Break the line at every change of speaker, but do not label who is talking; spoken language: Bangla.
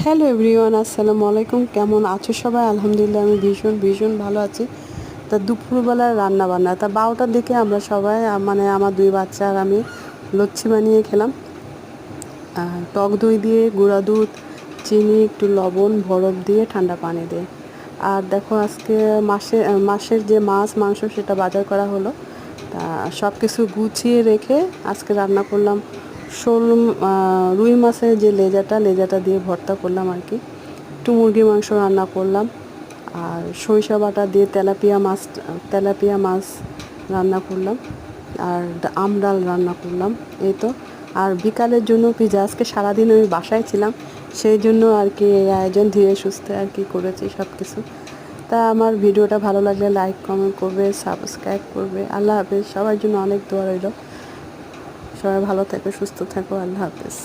হ্যালো এভরিওয়ান, আসসালামু আলাইকুম। কেমন আছো সবাই? আলহামদুলিল্লাহ আমি ভীষণ ভালো আছি। তা দুপুরবেলার রান্না বান্না 12টার দিকে আমরা সবাই মানে আমার দুই বাচ্চা আর আমি লচ্ছি বানিয়ে খেলাম। টক দই দিয়ে, গুঁড়া দুধ, চিনি, একটু লবণ, বরফ দিয়ে, ঠান্ডা পানি দিয়ে। আর দেখো আজকে মাসের যে মাছ মাংস সেটা বাজার করা হলো। তা সব কিছু গুছিয়ে রেখে আজকে রান্না করলাম শোল, রুই মাছের যে লেজাটা দিয়ে ভর্তা করলাম আর কি। একটু মুরগির মাংস রান্না করলাম, আর সরিষা বাটা দিয়ে তেলাপিয়া মাছ রান্না করলাম, আর আমডাল রান্না করলাম, এই তো। আর বিকালের জন্য পিজা। আজকে সারাদিন আমি বাসায় ছিলাম, সেই জন্য আর কি এই আয়োজন, ধীরে সুস্থে আর কি করেছি সব কিছু। তা আমার ভিডিওটা ভালো লাগলে লাইক কমেন্ট করবে, সাবস্ক্রাইব করবে। আল্লাহ হাফেজ। সবার জন্য অনেক দোয়া রইল। সবাই ভালো থেকো, সুস্থ থাকো। আল্লাহ হাফেজ।